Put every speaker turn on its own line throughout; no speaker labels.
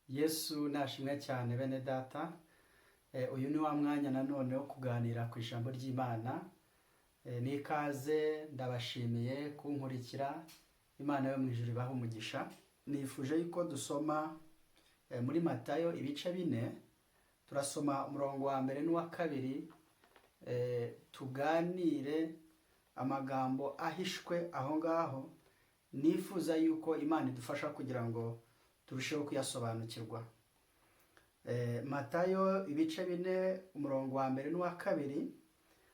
Yesu nashimwe cyane bene data. Uyu ni wa mwanya nanone wo kuganira ku ijambo ry'Imana. Nikaze ndabashimiye kunkurikira. Imana yo mu ijuru ibahe umugisha. Nifuje yuko dusoma muri Matayo ibice 4. Turasoma umurongo wa mbere n'uwa kabiri. Tuganire amagambo ahishwe aho ngaho. Nifuza yuko Imana idufasha kugira ngo turusheho kuyasobanukirwa. Matayo ibice 4 umurongo wa mbere n'uwa kabiri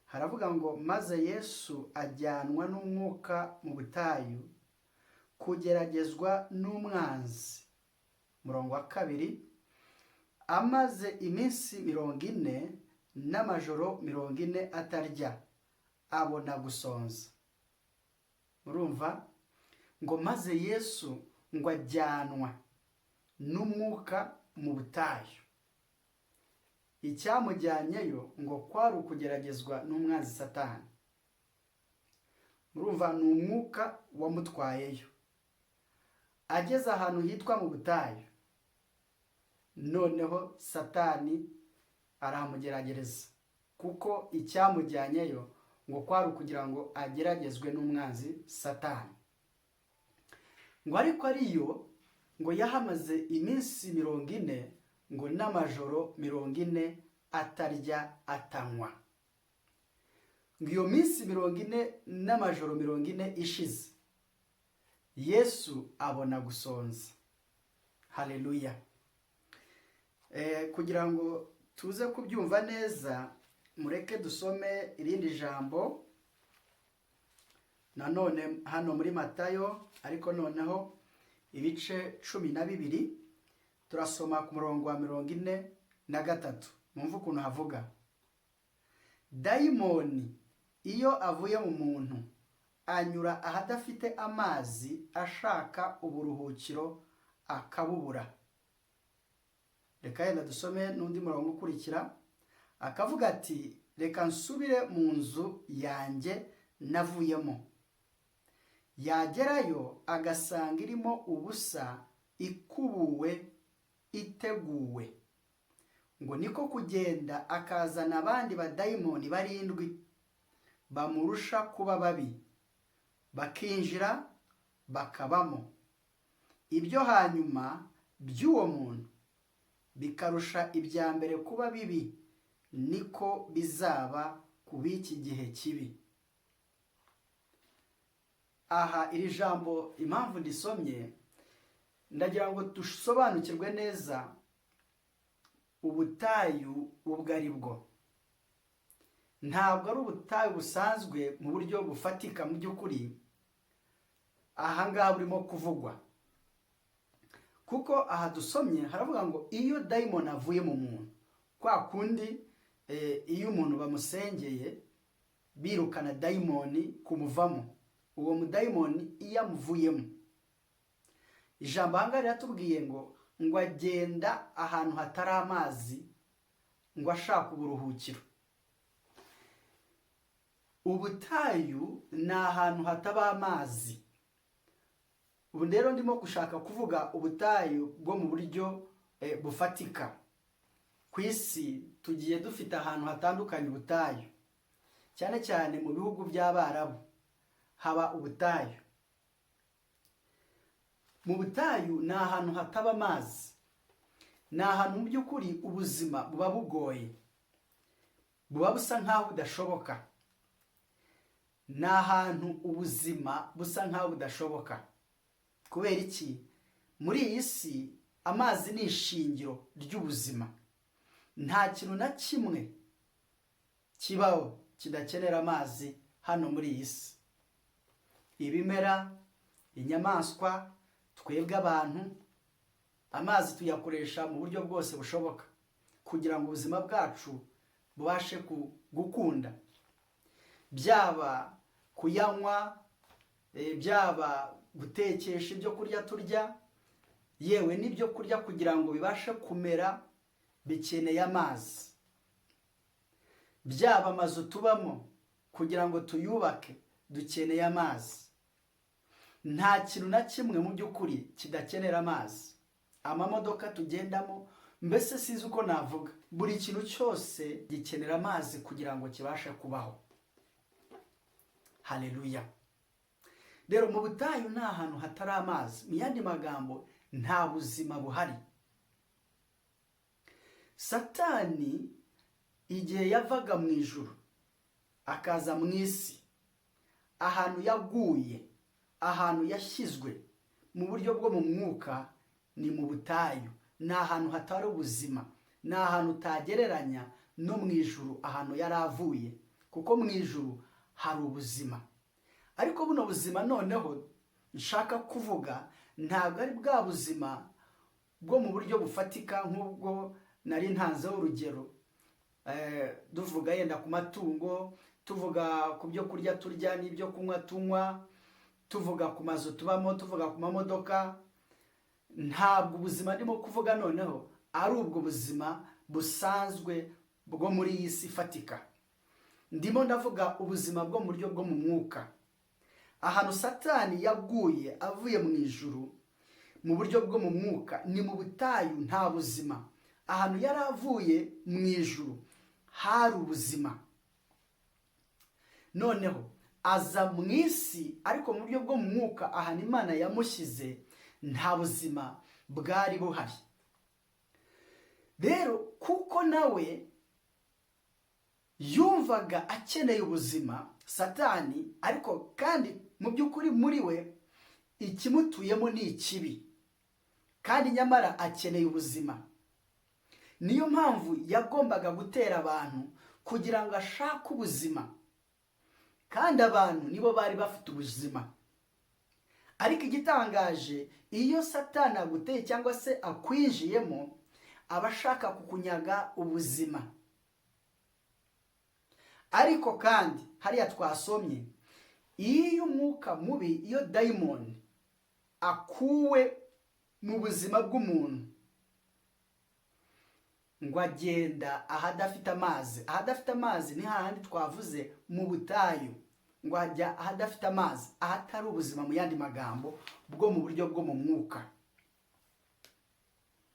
haravuga ngo maze Yesu ajyanwa n'umwuka mu butayu kugeragezwa n'umwanzi. Umurongo wa kabiri, amaze iminsi 40 n'amajoro 40 atarya, abona gusonza. Murumva ngo maze Yesu ngo ajyanwa n'umwuka mu butayu. Icyamujyanyeyo ngo kwari ukugeragezwa n'umwanzi Satani. Murumva ni umwuka wamutwayeyo. Ageze ahantu hitwa mu butayu, noneho Satani aramugerageza, kuko icyamujyanyeyo ngo kwari ukugira ngo ageragezwe n'umwanzi Satani. Ngo ariko ariyo ngo yahamaze iminsi 40 ngo n'amajoro 40 atarya atanywa. Ngo iyo minsi 40 n'amajoro 40 ishize, Yesu abona gusonza. Haleluya. Kugira ngo tuze kubyumva neza, mureke dusome irindi jambo nanone hano muri Matayo, ariko noneho ibice 12. Turasoma ku murongo wa 43. Mumva ukuntu havuga: dayimoni iyo avuye mu muntu anyura ahadafite amazi ashaka uburuhukiro akabubura. Reka yenda dusome n'undi murongo ukurikira. Akavuga ati, reka nsubire mu nzu yanjye navuyemo. Yagerayo agasanga irimo ubusa, ikubuwe, iteguwe. Ngo niko kugenda akazana abandi badayimoni 7 bamurusha kuba babi, bakinjira bakabamo. Ibyo hanyuma by'uwo muntu bikarusha ibya mbere kuba bibi, niko bizaba ku b'iki gihe kibi. Aha iri jambo impamvu ndisomye, ndagira ngo dusobanukirwe neza ubutayu ubwo ari bwo. Ntabwo ari ubutayu busanzwe mu buryo bufatika mu by'ukuri aha ngaha burimo kuvugwa, kuko aha dusomye haravuga ngo iyo dayimoni avuye mu muntu, kwa kundi iyo umuntu bamusengeye birukana dayimoni kumuvamo, uwo mudayimoni iyo amuvuyemo, ijambo aha ngaha riratubwiye ngo agenda ahantu hatari amazi ngo ashaka uburuhukiro. Ubutayu ni ahantu hataba amazi. Ubu rero ndimo gushaka kuvuga ubutayu bwo mu buryo bufatika. Ku isi tugiye dufite ahantu hatandukanye ubutayu, cyane cyane mu bihugu by'Abarabu haba ubutayu. Mu butayu ni ahantu hataba amazi, ni ahantu mu by'ukuri ubuzima buba bugoye, buba busa nk'aho budashoboka. Ni ahantu ubuzima busa nk'aho budashoboka. Kubera iki? Muri iyi si amazi ni ishingiro ry'ubuzima. Nta kintu na kimwe kibaho kidakenera amazi hano muri iyi si. Ibimera, inyamaswa, twebwe abantu, amazi tuyakoresha mu buryo bwose bushoboka kugira ngo ubuzima bwacu bubashe gukunda. Byaba kuyanywa, byaba gutekesha ibyo kurya turya, yewe n'ibyo kurya kugira ngo bibashe kumera bikeneye amazi. Byaba amazu tubamo kugira ngo tuyubake dukeneye amazi. Nta kintu na kimwe mu by'ukuri kidakenera amazi. amamodoka tugendamo, mbese sinzi uko navuga, buri kintu cyose gikenera amazi kugira ngo kibashe kubaho. Haleluya. Rero mu butayu nta hantu hatari amazi, mu yandi magambo nta buzima buhari. Satani igihe yavaga mu ijuru akaza mu isi, ahantu yaguye, ahantu yashyizwe mu buryo bwo mu mwuka ni mu butayu. Ni ahantu hatari ubuzima, ni ahantu utagereranya no mu ijuru ahantu yari avuye, kuko mu ijuru hari ubuzima. Ariko buno buzima noneho nshaka kuvuga ntabwo ari bwa buzima bwo mu buryo bufatika nk'ubwo nari ntanzeho urugero, tuvuga yenda ku matungo, tuvuga ku byo kurya turya n'ibyo kunywa tunywa, tuvuga ku mazu tubamo, tuvuga ku mamodoka. Ntabwo ubuzima ndimo kuvuga noneho ari ubwo buzima busanzwe bwo muri iyi si ifatika. Ndimo ndavuga ubuzima bwo mu buryo bwo mu mwuka, ahantu Satani yaguye avuye mu ijuru mu buryo bwo mu mwuka ni mu butayu, nta buzima. Ahantu yari avuye mu ijuru hari ubuzima, noneho aza mu isi, ariko mu buryo bwo mu mwuka ahantu Imana yamushyize nta buzima bwari buhari. Rero kuko nawe yumvaga akeneye ubuzima, Satani, ariko kandi mu by'ukuri muri we ikimutuyemo ni ikibi, kandi nyamara akeneye ubuzima. Niyo mpamvu yagombaga gutera abantu kugira ngo ashake ubuzima, kandi abantu nibo bari bafite ubuzima. Ariko igitangaje, iyo Satani aguteye cyangwa se akwinjiyemo, aba ashaka kukunyaga ubuzima. Ariko kandi hariya twasomye, iyo umwuka mubi, iyo dayimoni akuwe mu buzima bw'umuntu, ngo agenda ahadafite amazi. Ahadafite amazi ni hahandi twavuze mu butayu, ngo ajya ahadafite amazi, ahatari ubuzima, mu yandi magambo bwo mu buryo bwo mu mwuka.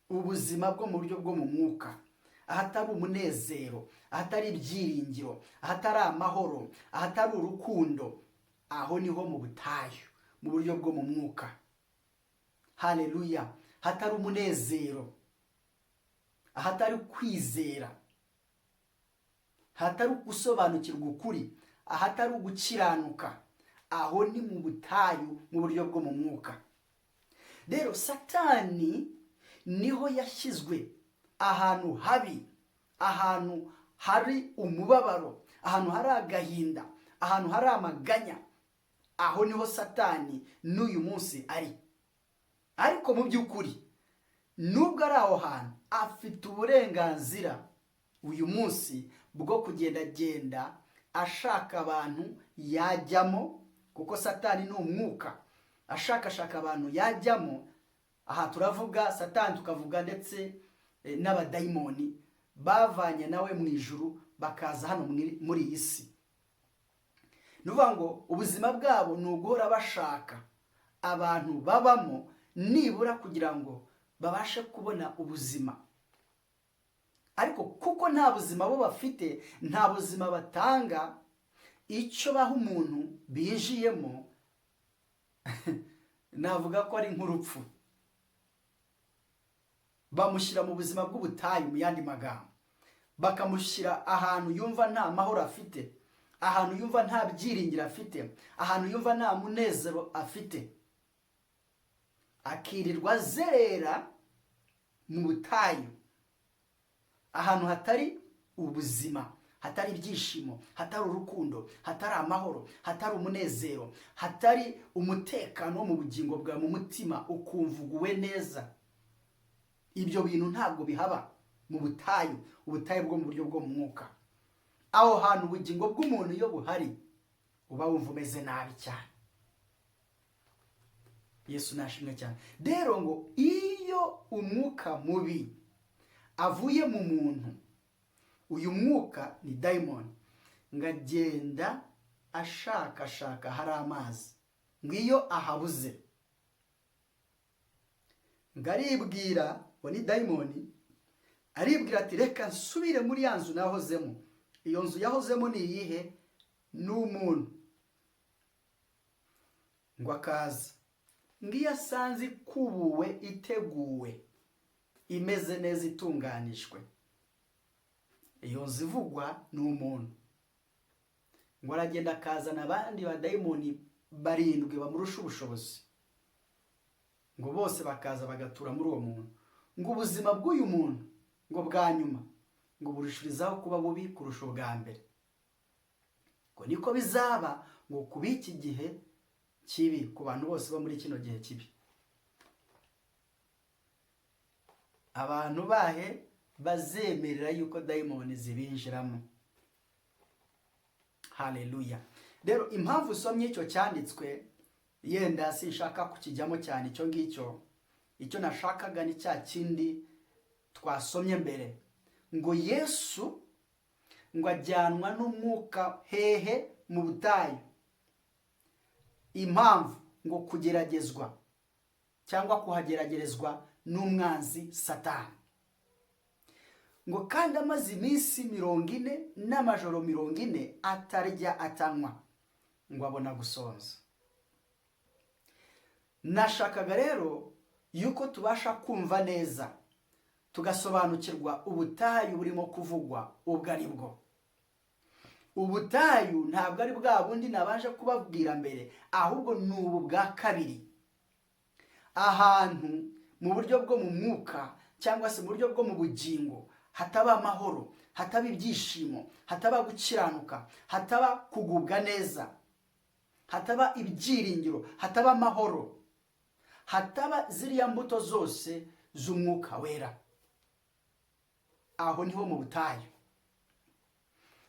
Ubuzima bwo mu buryo bwo mu mwuka, ahatari umunezero, ahatari ibyiringiro, ahatari amahoro, ahatari urukundo, aho niho mu butayu, mu buryo bwo mu mwuka. Haleluya. Hatari umunezero, ahatari kwizera, ahatari gusobanukirwa ukuri, ahatari ugukiranuka, aho ni mu butayu, mu buryo bwo mu mwuka. Rero Satani niho yashyizwe, ahantu habi, ahantu hari umubabaro, ahantu hari agahinda, ahantu hari amaganya. Aho niho Satani n'uyu munsi ari. Ariko mu by'ukuri nubwo ari aho hantu, afite uburenganzira uyu munsi bwo kugendagenda ashaka abantu yajyamo, kuko Satani ni umwuka, ashakashaka abantu yajyamo. Aha turavuga Satani, tukavuga ndetse n'abadayimoni bavanye nawe mu ijuru bakaza hano muri iyi si. Nuvuga ngo ubuzima bwabo ni uguhora bashaka abantu babamo, nibura kugira ngo babashe kubona ubuzima. Ariko kuko nta buzima bo bafite, nta buzima batanga, icyo baha umuntu binjiyemo navuga ko ari nk'urupfu. Bamushyira mu buzima bw'ubutayu, mu yandi magambo bakamushyira ahantu yumva nta mahoro afite, ahantu yumva nta byiringiro afite, ahantu yumva nta munezero afite, akirirwa azerera mu butayu, ahantu hatari ubuzima, hatari ibyishimo, hatari urukundo, hatari amahoro, hatari umunezero, hatari umutekano wo mu bugingo bwawe, mu mutima ukumva uguwe neza. Ibyo bintu ntabwo bihaba mu butayu, ubutayu bwo mu buryo bwo mu mwuka. Aho hantu ubugingo bw'umuntu iyo buhari, uba wumva umeze nabi cyane. Yesu nashimwe cyane. Rero ngo iyo umwuka mubi avuye mu muntu, uyu mwuka ni dayimoni, ngo agenda ashakashaka hari amazi, ngo iyo ahabuze, ngo aribwira, ngo ni dayimoni, aribwira ati reka nsubire muri ya nzu nahozemo. Iyo nzu yahozemo ni iyihe? Ni umuntu. Ngo akaza, ngiyo asanze ikubuwe, iteguwe, imeze neza, itunganijwe, iyo nzu ivugwa ni umuntu. Ngo aragenda akazana abandi badayimoni 7 bamurusha ubushobozi, ngo bose bakaza bagatura muri uwo muntu. Ngo ubuzima bw'uyu muntu ngo bwa nyuma ngo burushirizaho kuba bubi kurusha ubwa mbere. Ngo niko bizaba ngo kuba iki gihe kibi, ku bantu bose bo muri kino gihe kibi. Abantu bahe bazemerera yuko dayimoni zibinjiramo. Haleluya. Rero impamvu usomye icyo cyanditswe, yenda sinshaka kukijyamo cyane icyo ngicyo. Icyo nashakaga ni cya kindi twasomye mbere, ngo Yesu ngo ajyanwa n'umwuka hehe? Mu butayu. Impamvu ngo kugeragezwa cyangwa kuhageragerezwa n'umwanzi Satani. Ngo kandi amaze iminsi 40 n'amajoro 40 atarya atanywa, ngo abona gusonza. Nashakaga rero yuko tubasha kumva neza, tugasobanukirwa ubutayu burimo kuvugwa ubwo ari bwo. Ubutayu ntabwo ari bwa bundi nabanje kubabwira mbere, ahubwo ni ubu bwa kabiri. Ahantu mu buryo bwo mu mwuka cyangwa se mu buryo bwo mu bugingo hataba amahoro, hataba ibyishimo, hataba gukiranuka, hataba kugubwa neza, hataba ibyiringiro, hataba amahoro, hataba ziriya mbuto zose z'umwuka wera. Aho niho mu butayu.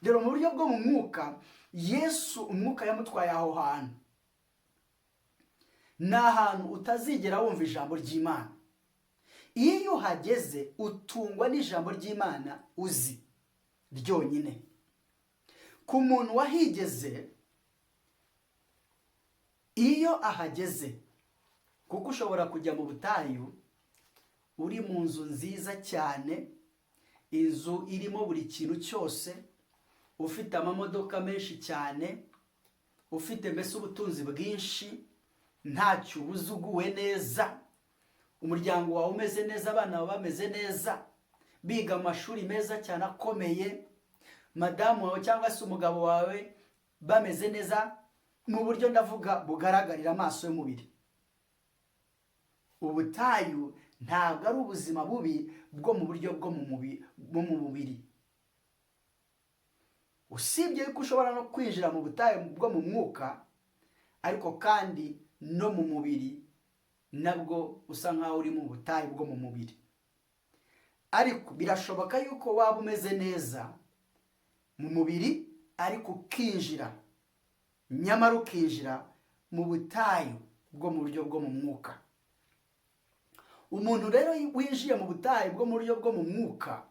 Rero mu buryo bwo mu mwuka, Yesu umwuka yamutwaye aho hantu. Ni ahantu utazigera wumva ijambo ry'Imana. Iyo uhageze utungwa n'ijambo ry'Imana uzi ryonyine. Ku muntu wahigeze, iyo ahageze, kuko ushobora kujya mu butayu uri mu nzu nziza cyane, inzu irimo buri kintu cyose, ufite amamodoka menshi cyane, ufite mbese ubutunzi bwinshi, ntacyo ubuze, uguwe neza, umuryango wawe umeze neza, abana bawe bameze neza, biga amashuri meza cyane akomeye, madamu wawe cyangwa se umugabo wawe bameze neza, mu buryo ndavuga bugaragarira amaso y'umubiri. Ubutayu ntabwo ari ubuzima bubi bwo mu buryo bwo mu mubiri. Usibye ko ushobora no kwinjira mu butayu bwo mu mwuka, ariko kandi no mu mubiri nabwo usa nkaho uri mu butayu bwo mu mubiri. Ariko birashoboka yuko waba umeze neza mu mubiri, ariko ukinjira, nyamara ukinjira mu butayu bwo mu buryo bwo mu mwuka. Umuntu rero winjiye mu butayu bwo mu buryo bwo mu mwuka,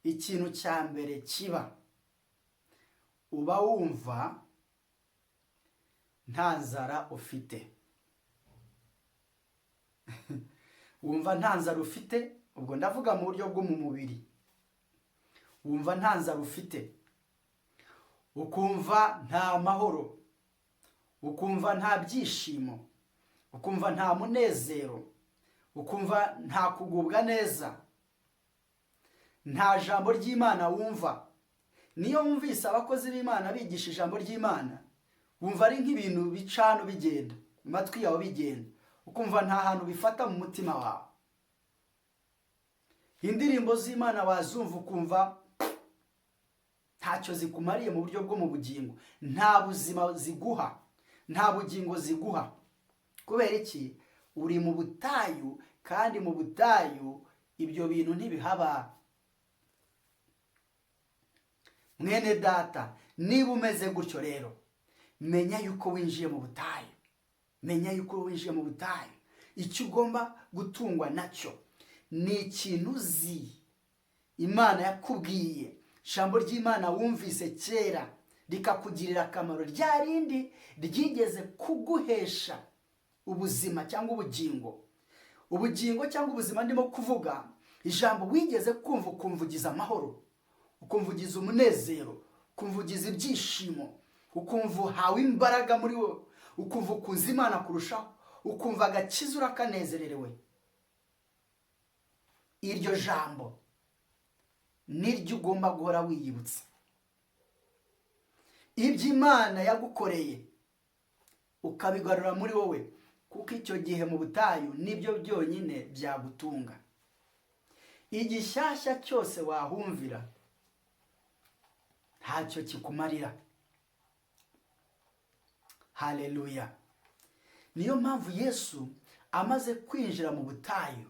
ikintu cya mbere kiba, uba wumva nta nzara ufite. Wumva nta nzara ufite, ubwo ndavuga mu buryo bwo mu mubiri. Wumva nta nzara ufite, ukumva nta mahoro, ukumva nta byishimo, ukumva nta munezero, ukumva nta kugubwa neza, nta jambo ry'Imana wumva. Niyo wumvise abakozi b'Imana bigisha ijambo ry'Imana, wumva ari nk'ibintu bicano bigenda mu matwi yawe bigenda, ukumva nta hantu bifata mu mutima wawe. Indirimbo z'Imana wazumva ukumva ntacyo zikumariye mu buryo bwo mu bugingo, nta buzima ziguha, nta bugingo ziguha. Kubera iki? Uri mu butayu, kandi mu butayu ibyo bintu ntibihaba. Mwene data, niba umeze gutyo rero, menya yuko winjiye mu butayu. Menya yuko winjiye mu butayu. Icyo ugomba gutungwa nacyo ni ikintu uzi Imana yakubwiye, ijambo ry'Imana wumvise kera rikakugirira akamaro, rya rindi ryigeze kuguhesha ubuzima cyangwa ubugingo. ubugingo cyangwa ubuzima ndimo kuvuga, ijambo wigeze kumva ukumva ugize amahoro, ukumva ugize umunezero, ukumva ugize ibyishimo, ukumva uhawe imbaraga muri wowe, ukumva ukunze Imana kurushaho, ukumva agakiza urakanezererewe. Iryo jambo niryo ugomba guhora wiyibutsa. Ibyo Imana yagukoreye ukabigarura muri wowe, kuko icyo gihe mu butayu nibyo byonyine byagutunga. Igishyashya cyose wahumvira ntacyo kikumarira. Haleluya. Niyo mpamvu Yesu amaze kwinjira mu butayu,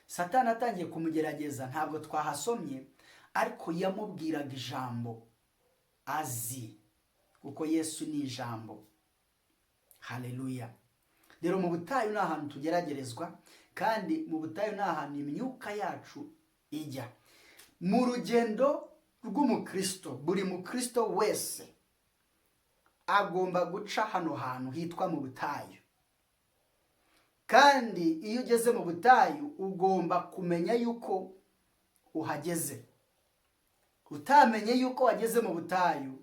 Satani atangiye kumugerageza, ntabwo twahasomye, ariko yamubwiraga ijambo azi, kuko Yesu ni ijambo. Haleluya. Rero mu butayu ni ahantu tugeragerezwa, kandi mu butayu ni ahantu imyuka yacu ijya. Mu rugendo rw'umukristo, buri mukristo wese agomba guca hano hantu hitwa mu butayu. Kandi iyo ugeze mu butayu ugomba kumenya yuko uhageze. Utamenye yuko wageze mu butayu,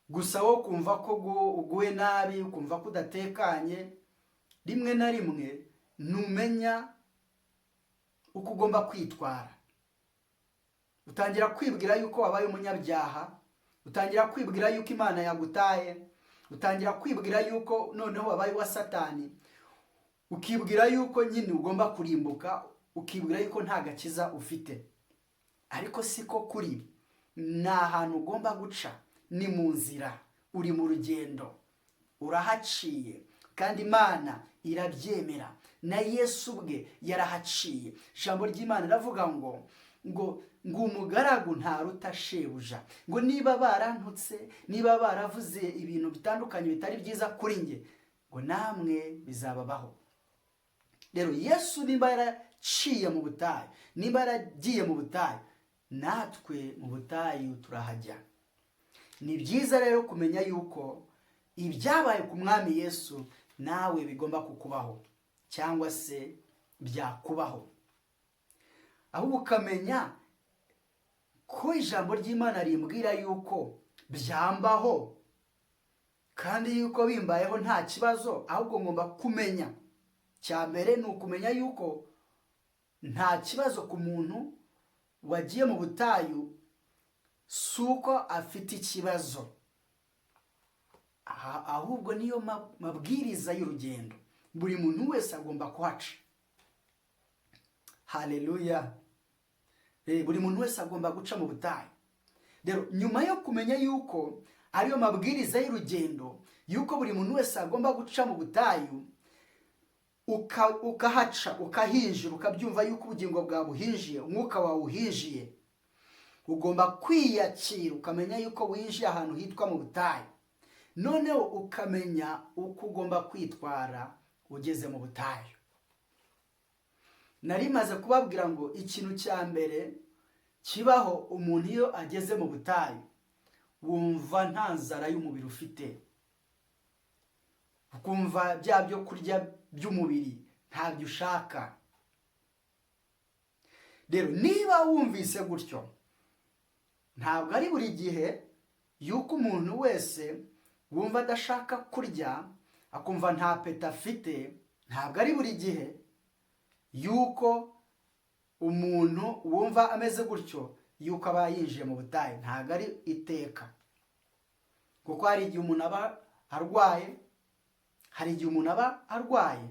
gusa wo kumva ko uguwe nabi, ukumva ko udatekanye, rimwe na rimwe ntumenya uko ugomba kwitwara. Utangira kwibwira yuko wabaye umunyabyaha, utangira kwibwira yuko Imana yagutaye, utangira kwibwira yuko noneho wabaye wa Satani, ukibwira yuko nyine ugomba kurimbuka, ukibwira yuko nta gakiza ufite. Ariko siko kuri. Ni ahantu ugomba guca, ni mu nzira, uri mu rugendo, urahaciye, kandi Imana irabyemera. Na Yesu ubwe yarahaciye. Ijambo ry'Imana riravuga ngo umugaragu ntaruta shebuja. Ngo niba barantutse, niba baravuze ibintu bitandukanye bitari byiza kuri njye, ngo namwe bizababaho. Rero Yesu niba yaraciye mu butayu, niba yaragiye mu butayu, natwe mu butayu turahajya. Ni byiza rero kumenya yuko ibyabaye ku mwami Yesu nawe bigomba kukubaho, cyangwa se byakubaho. Ahubwo ukamenya ko ijambo ry'Imana rimbwira yuko byambaho, kandi yuko bimbayeho nta kibazo. Ahubwo ngomba kumenya, cya mbere ni ukumenya yuko nta kibazo ku muntu wagiye mu butayu, si uko afite ikibazo, ahubwo niyo mabwiriza y'urugendo. Buri muntu wese agomba kuhaca. Haleluya. Buri muntu wese agomba guca mu butayu. Rero nyuma yo kumenya yuko ariyo mabwiriza y'urugendo, yuko buri muntu wese agomba guca mu butayu, ukahaca, ukahinjira, ukabyumva yuko ubugingo bwawe buhinjiye, umwuka wawe uhinjiye, ugomba kwiyakira, ukamenya yuko winjiye ahantu hitwa mu butayu. Noneho ukamenya uko ugomba kwitwara ugeze mu butayu. Nari maze kubabwira ngo ikintu cya mbere kibaho umuntu iyo ageze mu butayu, wumva nta nzara y'umubiri ufite, ukumva bya byo kurya by'umubiri ntabyo ushaka. Rero niba wumvise gutyo, ntabwo ari buri gihe yuko umuntu wese wumva adashaka kurya, akumva nta peta afite, ntabwo ari buri gihe yuko umuntu wumva ameze gutyo yuko aba yinjiye mu butayu. Ntabwo ari iteka, kuko hari igihe umuntu aba arwaye, hari igihe umuntu aba arwaye,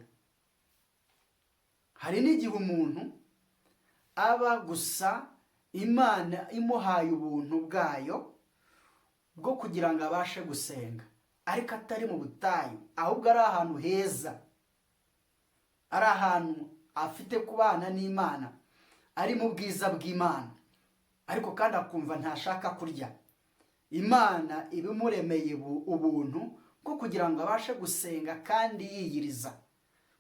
hari n'igihe umuntu aba gusa Imana imuhaye ubuntu bwayo bwo kugira ngo abashe gusenga, ariko atari mu butayu, ahubwo ari ahantu heza, ari ahantu afite kubana n'Imana, ari mu bwiza bw'Imana, ariko kandi akumva ntashaka kurya. Imana ibimuremeye ubuntu bwo kugira ngo abashe gusenga kandi yiyiriza.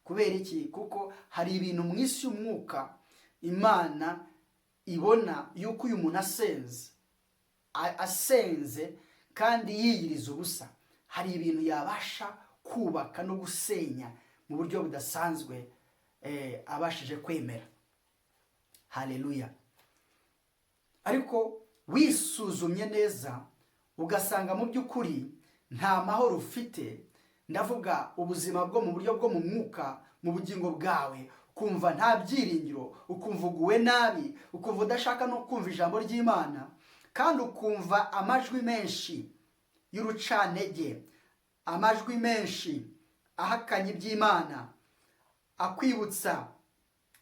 Kubera iki? Kuko hari ibintu mu isi y'umwuka Imana ibona yuko uyu muntu asenze kandi yiyiriza ubusa, hari ibintu yabasha kubaka no gusenya mu buryo budasanzwe abashije kwemera. Haleluya. Ariko wisuzumye neza ugasanga mu by'ukuri nta mahoro ufite, ndavuga ubuzima bwo mu buryo bwo mu mwuka, mu bugingo bwawe, ukumva nta byiringiro, ukumva uguwe nabi, ukumva udashaka no kumva ijambo ry'Imana, kandi ukumva amajwi menshi y'urucantege, amajwi menshi ahakanye iby'Imana, akwibutsa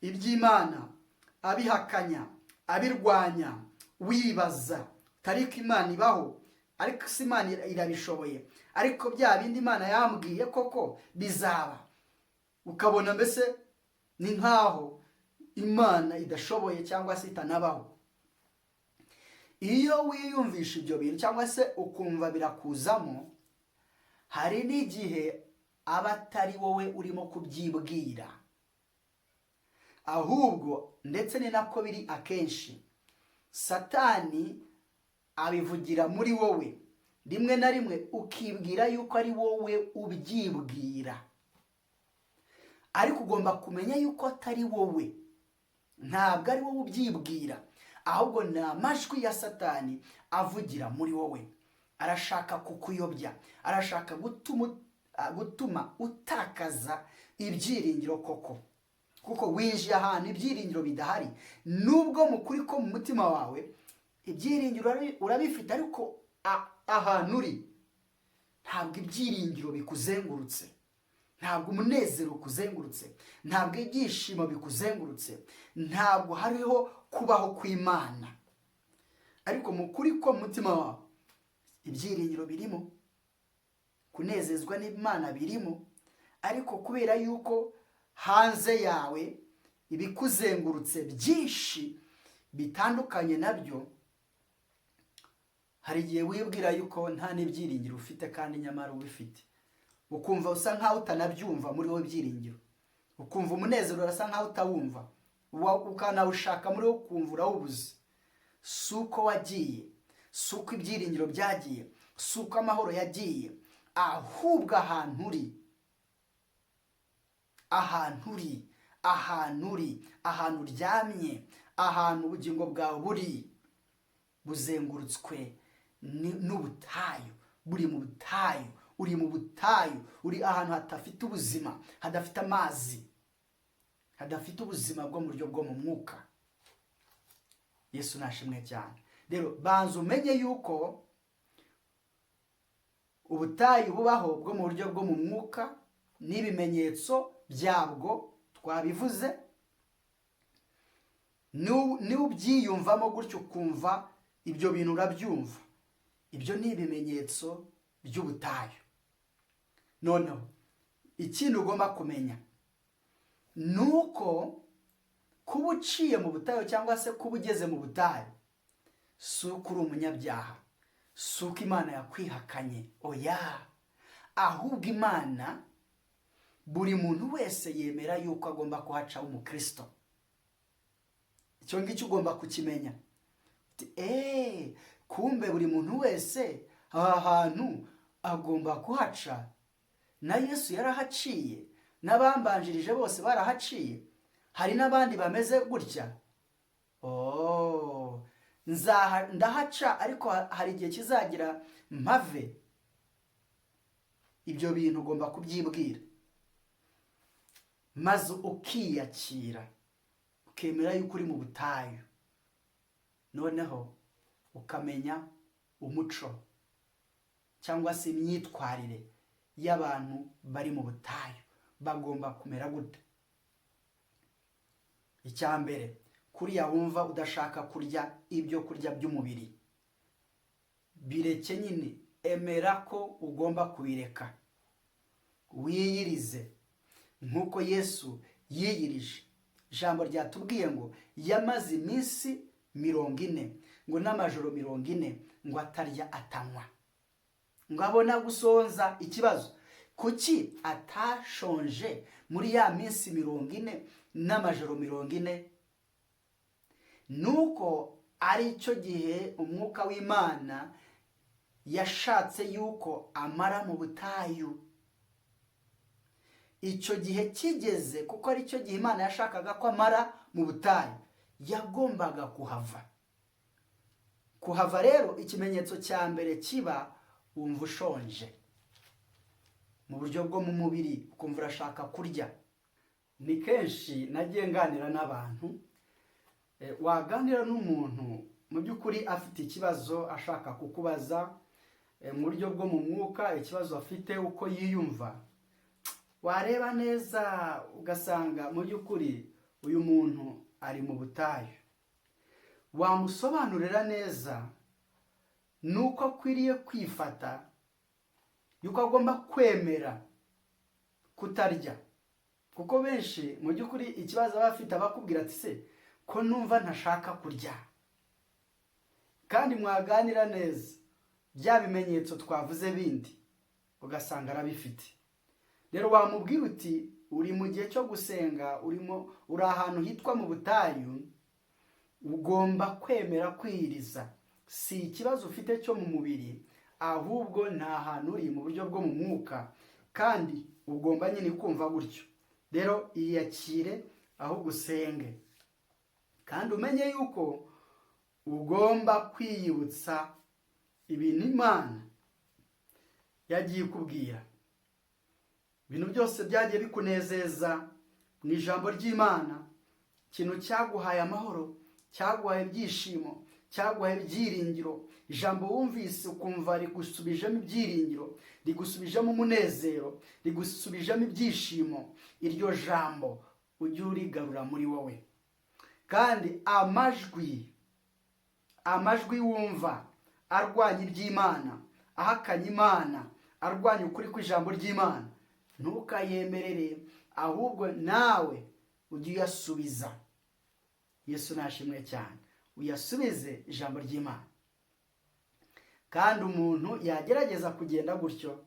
iby'Imana, abihakanya, abirwanya, wibaza tariko Imana ibaho, ariko si Imana irabishoboye, ariko bya bindi Imana yambwiye koko bizaba. Ukabona mbese ni nkaho Imana idashoboye cyangwa se itanabaho. Iyo wiyumvisha ibyo bintu cyangwa se ukumva birakuzamo, hari n'igihe aba atari wowe urimo kubyibwira, ahubwo ndetse ni nako biri akenshi, Satani abivugira muri wowe, rimwe na rimwe ukibwira yuko ari wowe ubyibwira, ariko ugomba kumenya yuko atari wowe, ntabwo ari wowe ubyibwira, ahubwo ni amajwi ya Satani avugira muri wowe. Arashaka kukuyobya, arashaka gutuma utakaza ibyiringiro koko, kuko winjiye ahantu ibyiringiro bidahari. Nubwo mu kuri ko mu mutima wawe ibyiringiro urabifite, ariko ahantu uri ntabwo ibyiringiro bikuzengurutse, ntabwo umunezero ukuzengurutse, ntabwo ibyishimo bikuzengurutse, ntabwo hariho kubaho kw'Imana. Ariko mu kuri ko mu mutima wawe ibyiringiro birimo, kunezezwa n'Imana birimo, ariko kubera yuko hanze yawe ibikuzengurutse byinshi bitandukanye nabyo, hari igihe wibwira yuko nta n'ibyiringiro ufite kandi nyamara ubifite. Ukumva usa nkaho utanabyumva muri wowe ibyiringiro, ukumva umunezero urasa nkaho utawumva, ukanawushaka muri wowe ukumva urawubuze. Si uko wagiye, si uko ibyiringiro byagiye, si uko amahoro yagiye, ahubwo ahantu uri, ahantu uryamye, ahantu ubugingo bwawe buri, buzengurutswe n'ubutayu, buri mu butayu, uri mu butayu, uri ahantu hadafite ubuzima, hadafite amazi, hadafite ubuzima bwo mu buryo bwo mu mwuka. Yesu nashimwe cyane. Rero banza umenye yuko ubutayu bubaho bwo mu buryo bwo mu mwuka, n'ibimenyetso byabwo twabivuze. Ni ubyiyumvamo gutyo ukumva ibyo bintu urabyumva, ibyo ni ibimenyetso by'ubutayu. Noneho ikindi ugomba kumenya nuko kuba uciye mu butayu cyangwa se kuba ugeze mu butayu si uko uri umunyabyaha, si uko Imana yakwihakanye, oya, ahubwo Imana buri muntu wese yemera yuko agomba kuhaca umukristo. Icyo ngicyo ugomba kukimenya. Kumbe buri muntu wese aha hantu agomba kuhaca, na Yesu yarahaciye, n'abambanjirije bose barahaciye, hari n'abandi bameze gutya. Ndahaca, ariko hari igihe kizagira mpave. Ibyo bintu ugomba kubyibwira, maze ukiyakira, ukemera yuko uri mu butayu. Noneho ukamenya umuco cyangwa se imyitwarire y'abantu bari mu butayu, bagomba kumera gute. Icya mbere, kuriya wumva udashaka kurya ibyo kurya by'umubiri, bireke nyine, emera ko ugomba kubireka, wiyirize nk'uko Yesu yiyirije. Ijambo ryatubwiye ngo yamaze iminsi 40 ngo n'amajoro 40 ngo atarya atanywa, ngo abona gusonza. Ikibazo, kuki atashonje muri ya minsi 40 n'amajoro 40? Nuko ari cyo gihe umwuka w'Imana yashatse yuko amara mu butayu. icyo gihe kigeze, kuko ari cyo gihe Imana yashakaga ko amara mu butayu, yagombaga kuhava rero ikimenyetso cya mbere kiba wumva ushonje mu buryo bwo mu mubiri, ukumva urashaka kurya. Ni kenshi nagiye nganira n'abantu, waganira n'umuntu mu by'ukuri afite ikibazo ashaka kukubaza mu buryo bwo mu mwuka, ikibazo afite uko yiyumva, wareba neza ugasanga mu by'ukuri uyu muntu ari mu butayu. Wamusobanurira neza nuko akwiriye kwifata, yuko agomba kwemera kutarya, kuko benshi mu by'ukuri ikibazo aba afite abakubwira ati se ko numva ntashaka kurya. Kandi mwaganira neza bya bimenyetso twavuze bindi ugasanga arabifite. Rero wamubwira uti uri mu gihe cyo gusenga, uri ahantu hitwa mu butayu, ugomba kwemera kwiyiriza. Si ikibazo ufite cyo mu mubiri, ahubwo nta hantu uri mu buryo bwo mu mwuka, kandi ugomba nyine kumva gutyo. Rero iyakire aho gusenge, kandi umenye yuko ugomba kwiyibutsa ibintu Imana yagiye ikubwira. Ibintu byose byagiye bikunezeza mu ijambo ry'Imana, ikintu cyaguhaye amahoro, cyaguhaye ibyishimo, cyaguhaye ibyiringiro. Ijambo wumvise ukumva rigusubijemo ibyiringiro, rigusubijemo umunezero, rigusubijemo ibyishimo. Iryo jambo ujye urigarura muri wowe. Kandi amajwi wumva arwanya iby'Imana, ahakanya Imana, arwanya ukuri kw'ijambo ry'Imana, ntukayemerere, ahubwo nawe ujye uyasubiza. Yesu nashimwe cyane. Uyasubize ijambo ry'Imana. Kandi umuntu yagerageza kugenda gutyo,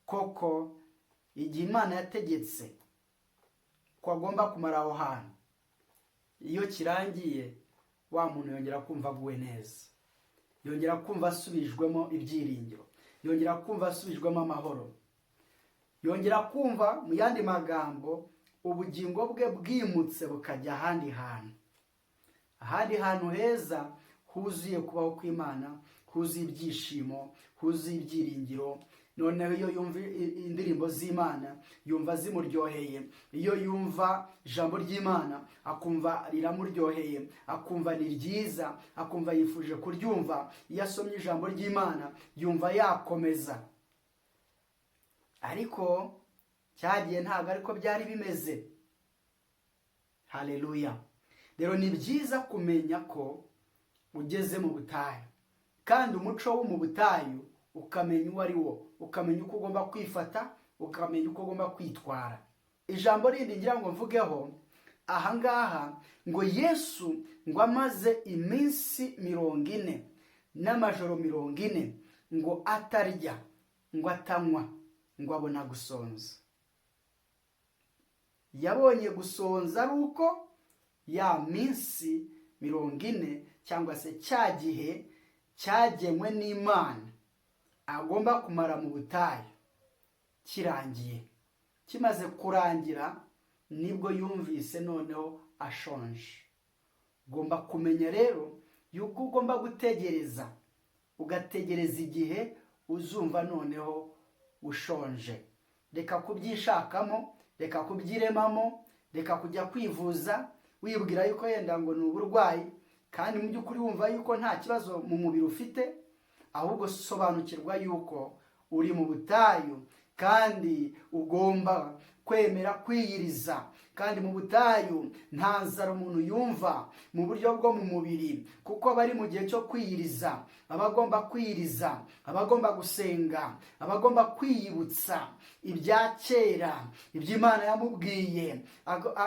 koko igihe Imana yategetse ko agomba kumara aho hantu, iyo kirangiye wa muntu yongera kumva aguwe neza, yongera kumva asubijwemo ibyiringiro, yongera kumva asubijwemo amahoro, yongera kumva mu yandi magambo ubugingo bwe bwimutse bukajya ahandi hantu heza, huzuye kubaho kw'Imana, huzuye ibyishimo, huzuye ibyiringiro. Noneho iyo yumva indirimbo z'Imana yumva zimuryoheye, iyo yumva ijambo ry'Imana akumva riramuryoheye, akumva ni ryiza, akumva yifuje kuryumva. Iyo asomye ijambo ry'Imana yumva yakomeza. Ariko cyagiye ntabwo ariko byari bimeze. Haleluya. Rero ni byiza kumenya ko ugeze mu butayu, kandi umuco wo mu butayu ukamenya uwo ari wo, ukamenya uko ugomba kwifata, ukamenya uko ugomba kwitwara. Ijambo rindi ngira ngo mvugeho ahangaha, ngo Yesu ngo amaze iminsi 40 n'amajoro 40 ngo atarya, ngo atanywa, ngo abona gusonza. Yabonye gusonza ari uko ya minsi 40 cyangwa se cya gihe cyagenwe n'Imana agomba kumara mu butayu kirangiye. Kimaze kurangira nibwo yumvise noneho ashonje. Ugomba kumenya rero yuko ugomba gutegereza, ugategereza igihe uzumva noneho ushonje. Reka kubyishakamo, reka kubyiremamo, reka kujya kwivuza wibwira yuko yenda ngo ni uburwayi, kandi mu by'ukuri wumva yuko nta kibazo mu mubiri ufite. Ahubwo sobanukirwa yuko uri mu butayu, kandi ugomba kwemera kwiyiriza. Kandi mu butayu nta nzara umuntu yumva mu buryo bwo mu mubiri, kuko bari mu gihe cyo kwiyiriza. Abagomba kwiyiriza, abagomba gusenga, abagomba kwiyibutsa ibya kera, iby'Imana yamubwiye,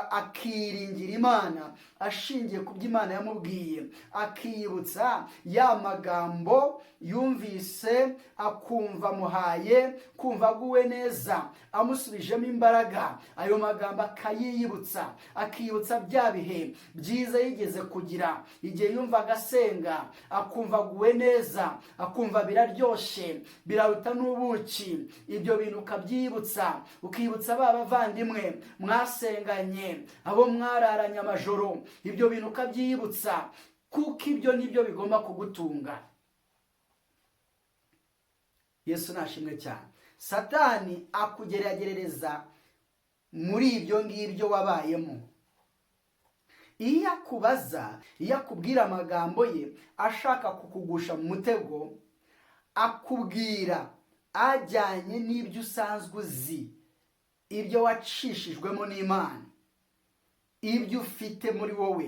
akiringira Imana ashingiye ku by'Imana yamubwiye, akiyibutsa ya magambo yumvise, akumva muhaye kumva aguwe neza, amusubijemo imbaraga. Ayo magambo akayiyibutsa, akiyibutsa bya bihe byiza yigeze kugira, igihe yumvaga asenga akumva aguwe neza, akumva biraryoshe, biraruta n'ubuki. Ibyo bintu ukabyi ukabyibutsa, ukibutsa ba bavandimwe mwasenganye, abo mwararanye amajoro, ibyo bintu ukabyibutsa, kuko ibyo nibyo bigomba kugutunga. Yesu nashimwe cyane. Satani akugeragereza muri ibyo ngibyo wabayemo. Iyo akubaza, iyo akubwira amagambo ye ashaka kukugusha mu mutego, akubwira ajyanye n'ibyo usanzwe uzi, ibyo wacishijwemo n'Imana, ibyo ufite muri wowe,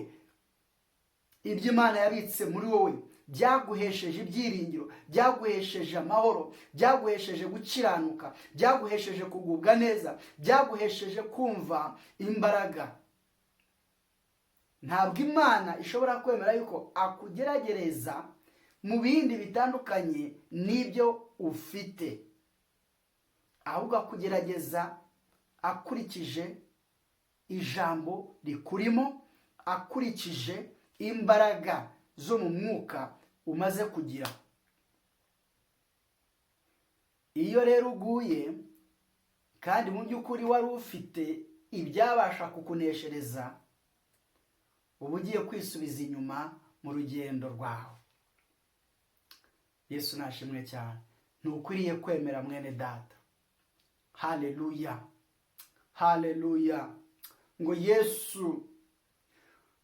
ibyo Imana yabitse muri wowe, byaguhesheje ibyiringiro, byaguhesheje amahoro, byaguhesheje gukiranuka, byaguhesheje kugubwa neza, byaguhesheje kumva imbaraga. Ntabwo Imana ishobora kwemera yuko akugeragereza mu bindi bitandukanye n'ibyo ufite, ahubwo akugerageza akurikije ijambo rikurimo, akurikije imbaraga zo mu mwuka umaze kugira. Iyo rero uguye kandi mu by'ukuri wari ufite ibyabasha kukuneshereza, uba ugiye kwisubiza inyuma mu rugendo rwawe. Yesu nashimwe cyane. Ntukwiriye kwemera mwene data. Haleluya, haleluya. Ngo Yesu,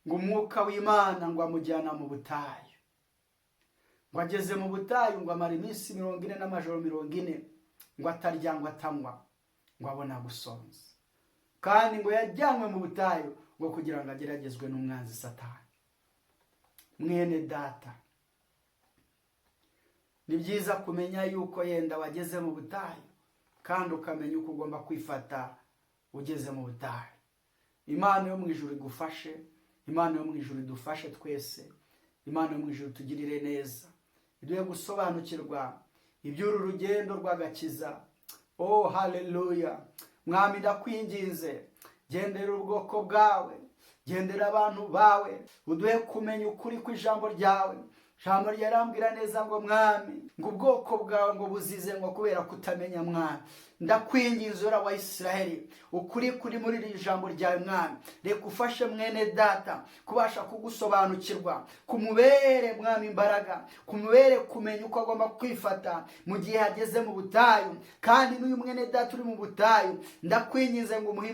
ngo umwuka w'Imana ngo amujyana mu butayu, ngo ageze mu butayu ngo amara iminsi 40 n'amajoro 40, ngo atarya ngo atanywa, ngo abona gusonza. Kandi ngo yajyanywe mu butayu ngo kugira ngo ageragezwe n'umwanzi Satani. Mwene data, ni byiza kumenya yuko yenda wageze mu butayu, kandi ukamenya uko ugomba kwifata ugeze mu butayu. Imana yo mu ijuru igufashe, Imana yo mu ijuru idufashe twese, Imana yo mu ijuru tugirire neza, iduhe gusobanukirwa iby'uru rugendo rw'agakiza. Oh haleluya. Mwami ndakwinginze, gendera ubwoko bwawe, gendera abantu bawe, uduhe kumenya ukuri kw'ijambo ryawe. Ijambo ryarambwira neza ngo Mwami, ngo ubwoko bwawe ngo buzize ngo kubera kutamenya Mwami. Ndakwinginze ura wa Isiraheli, ukuri kuri muri iri jambo ryawe Mwami, reka ufashe mwene data kubasha kugusobanukirwa, kumubere Mwami imbaraga, kumubere kumenya uko agomba kwifata mu gihe hageze mu butayu. Kandi n'uyu mwene data uri mu butayu, ndakwinginze ngo umuhe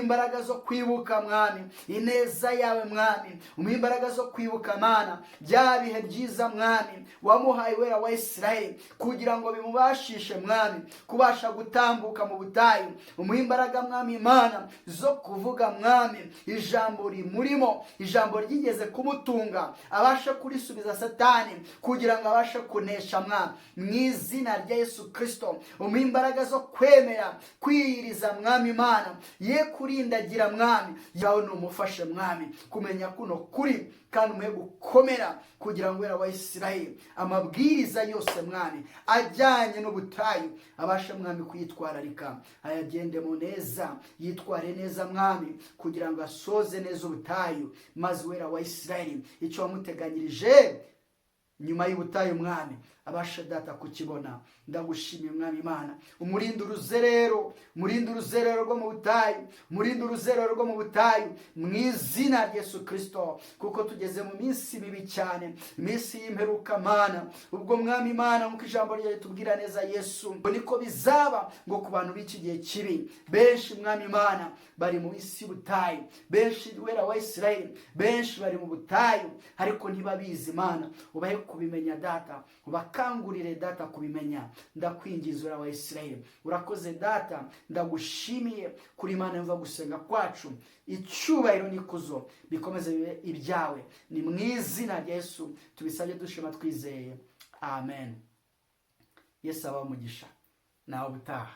imbaraga zo kwibuka Mwami ineza yawe Mwami, umuhe imbaraga zo kwibuka Mana bya bihe byiza Mwami wamuhaye wera wa Isiraheli, kugira ngo bimubashishe Mwami kubasha gutambuka mu butayu. Umuhe imbaraga Mwami Imana zo kuvuga Mwami ijambo rimurimo, ijambo ryigeze kumutunga, abashe kurisubiza Satani kugira ngo abashe kunesha Mwami, mu izina rya Yesu Kristo. Umuhe imbaraga zo kwemera kwiyiriza Mwami Imana, ye kurindagira Mwami, yawe numufashe Mwami kumenya kuno kuri, kandi umuhe gukomera kugira ngo wera wa Isiraheli amabwiriza yose Mwami ajyanye n'ubutayu abashe Mwami kuyitwararika, ayagendemo neza, yitware neza Mwami, kugira ngo asoze neza ubutayu, maze wera wa Isiraheli icyo wamuteganyirije nyuma y'ubutayu Mwami abasha data kukibona. Ndagushimiye Mwami Imana, umurinde uruzerero rwo mu butayu, umurinde uruzerero rwo mu butayu mu izina rya Yesu Kristo, kuko tugeze mu minsi mibi cyane, iminsi y'imperuka Mana. Ubwo Mwami Imana nk'uko ijambo ryawe tubwira neza Yesu, ngo niko bizaba ngo ku bantu b'iki gihe kibi. Benshi Mwami Imana bari mu isi y'ubutayu, benshi wera wa Isiraheli, benshi bari mu butayu ariko ntibabizi Mana. Ubahe kubimenya data, ubakangurire data kubimenya. Ndakwingiza ura wa Isiraheli, urakoze data, ndagushimiye kuri Imana yumva gusenga kwacu. Icyubahiro n'ikuzo bikomeze bibe ibyawe, ni mu izina rya Yesu tubisabye dushima twizeye, amen. Yesu abahe umugisha, nawe ubutaha.